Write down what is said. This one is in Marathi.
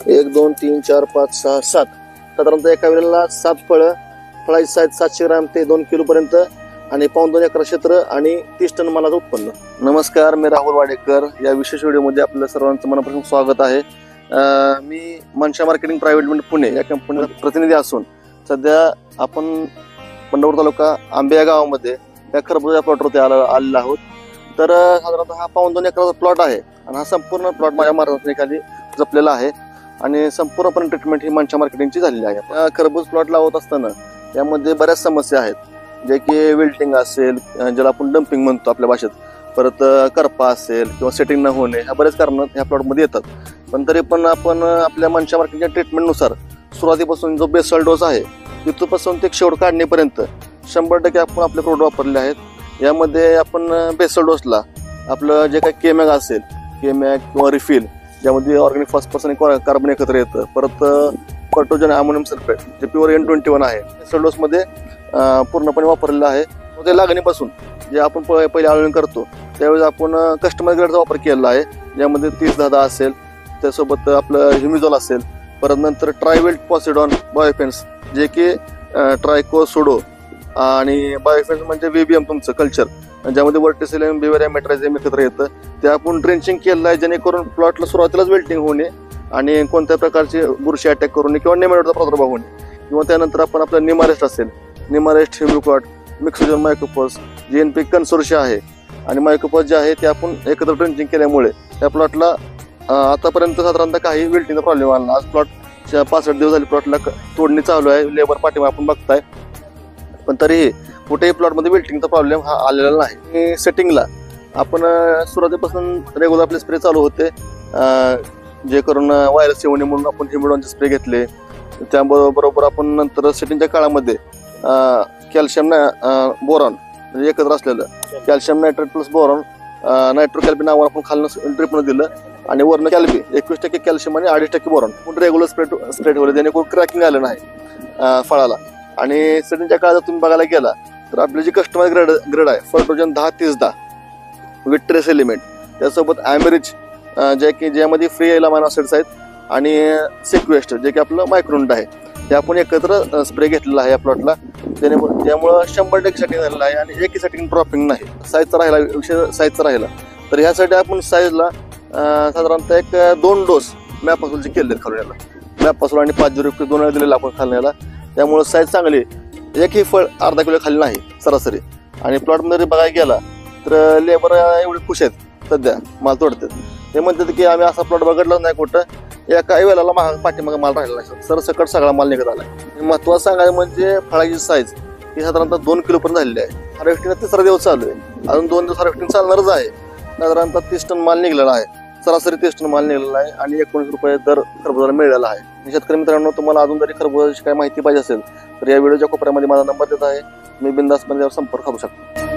1 2 3 4 5 6 7 साधारणतः एका वेळेला 7 फळं. फळाची साईज 700 ग्राम ते 2 किलो पर्यंत आणि 2.5 एकर क्षेत्र आणि 30 टन मालाचं उत्पन्न. नमस्कार, मी राहुल वाडेकर. या विशेष व्हिडिओमध्ये आपलं सर्वांचं मनापासून स्वागत आहे. मी मनशा मार्केटिंग प्रायव्हेट लिमिटेड पुणे या कंपनीचा प्रतिनिधी असून सध्या आपण पंढरपूर तालुका आंबे या गावामध्ये या खरबुजाच्या प्लॉटवरती आलेलो आहोत. तर साधारणतः हा 2.5 एकराचा प्लॉट आहे आणि हा संपूर्ण प्लॉट माझ्या मार्गदर्शनाखाली जपलेला आहे आणि संपूर्णपणे ट्रीटमेंट ही मनशा मार्केटिंगची झालेली आहे. खरबूज प्लॉट लावत असताना यामध्ये बऱ्याच समस्या आहेत, जे की विल्टिंग असेल, ज्याला आपण डम्पिंग म्हणतो आपल्या भाषेत, परत करपा असेल किंवा सेटिंग न होणे, ह्या बरेच कारण ह्या प्लॉटमध्ये येतात. पण तरी पण आपण आपल्या मनशा मार्केटिंगच्या ट्रीटमेंटनुसार सुरुवातीपासून जो बेसल डोस आहे तिथपासून ते शेवट काढणेपर्यंत 100% आपण आपले प्रोडक्ट वापरले आहेत. यामध्ये आपण बेसल डोसला आपलं जे काही केमॅग असेल, केमॅग किंवा रिफिल, ज्यामध्ये ऑर्गॅनिक फॉस्फरस आणि कार्बन एकत्र येतं, परत पर्टोजन अमोनियम सल्फेट जे प्युअर N21 आहे, बेसल डोसमध्ये पूर्णपणे वापरलेलं आहे. ते लागणीपासून जे आपण पहिले आळवणी करतो त्यावेळेस आपण कस्टमाइज ग्रेडचा वापर केलेला आहे, ज्यामध्ये 30-10 असेल, त्यासोबत आपलं ह्युमिझॉल असेल, परत नंतर ट्रायवेल्ट पॉसिडॉन बायोफेन्स जे की ट्रायकोसोडो आणि बायोफेन्स म्हणजे VBM तुमचं कल्चर, ज्यामध्ये वर्टिसिलियम बिवेरिया मेट्रायझियम एकत्र येतं. ते आपण ड्रेंचिंग केलं आहे जेणेकरून प्लॉटला सुरुवातीलाच वेल्टिंग होणे आणि कोणत्या प्रकारची बुरशी अटॅक करू नये किंवा नेमॅटोडचा प्रादुर्भाव होणे. किंवा त्यानंतर आपण आपलं निमारेस्ट असेल, निमारेस्ट हिम्युकॉट, मिक्सोजन मायक्रोपॉस, GNP कन्सोर्शिया आहे आणि मायक्रोपॉस जे आहे ते आपण एकत्र ड्रेंचिंग केल्यामुळे त्या प्लॉटला आतापर्यंत साधारणतः काही विल्टिंगचा प्रॉब्लेम आला. आज प्लॉट 65 दिवस झाले प्लॉटला तोडणी चालू आहे, लेबर पाठिंबा आपण बघताय, पण तरीही कुठेही प्लॉटमध्ये विल्टिंगचा प्रॉब्लेम हा आलेला नाही. सेटिंगला आपण सुरुवातीपासून रेग्युलर आपले स्प्रे चालू होते, जे करून व्हायरस येऊ नये म्हणून आपण हिमोडॉनचे स्प्रे घेतले. त्याबरोबर आपण नंतर सेटिंगच्या काळामध्ये कॅल्शियम बोरॉन म्हणजे एकत्र असलेलं कॅल्शियम नायट्रेट प्लस बोरॉन नायट्रोकॅल्बी नावावर आपण खालनं ड्रिपनं दिलं आणि वरनं कॅल्बी 21% कॅल्शियम आणि 2.5% बोरॉन आपण रेग्युलर स्प्रे ठेवलं, जेणेकरून क्रॅकिंग आलं नाही फळाला. आणि सेटिंगच्या काळात तुम्ही बघायला गेला तर आपली जी कस्टमाइज ग्रेड आहे फर्टोजन 10-30-10 विथ ट्रेस एलिमेंट, त्यासोबत ॲमेरिच जे की ज्यामध्ये फ्री एलामाइन ॲसिड्स आहेत आणि सिक्वेस्ट जे की आपलं मायक्रोन्यूट आहे, हे आपण एकत्र स्प्रे घेतलेला आहे या प्लॉटला. त्यामुळं 100% सेटिंग झालेलं आहे आणि एकही सेटिंग ड्रॉपिंग नाही. साईजचा राहिला विषय, साईजचा राहिला तर ह्यासाठी आपण साईजला साधारणतः 2 डोस मॅपासूलचे केले खालून याला, मॅपासूल आणि 5 2 वेळा दिलेला आपण खालून. त्यामुळे साईज चांगली, एकही फळ अर्धा किलो खाली नाही सरासरी. आणि प्लॉटमध्ये बघायला गेला तर लेबर एवढे खुश आहेत सध्या माल तोडतात. ते म्हणतात की आम्ही असा प्लॉट बघितलाच नाही कुठं, एका वेळेला पाठीमागे माल राहिला नाही, सरसकट सगळा माल निघत आला. महत्त्वाचं सांगायचं म्हणजे फळाची साईज ही साधारणतः 2 किलो पर्यंत झालेली आहे. हार्वेस्टिंगला 3रा दिवस चालू आहे, अजून 2 दिवस हार्वेस्टिंग चालणारच आहे. साधारणतः 30 टन माल निघलेला आहे, सरासरी 30 टन माल निघालेला आहे आणि 19 रुपये दर खरबुजाला मिळालेला आहे. शेतकरी मित्रांनो, तुम्हाला अजून जरी खरबुजाची काही माहिती पाहिजे असेल तर या व्हिडिओच्या कोपऱ्यामध्ये माझा नंबर देत आहे, मी बिंदासपणे त्यावर संपर्क करू शकतो.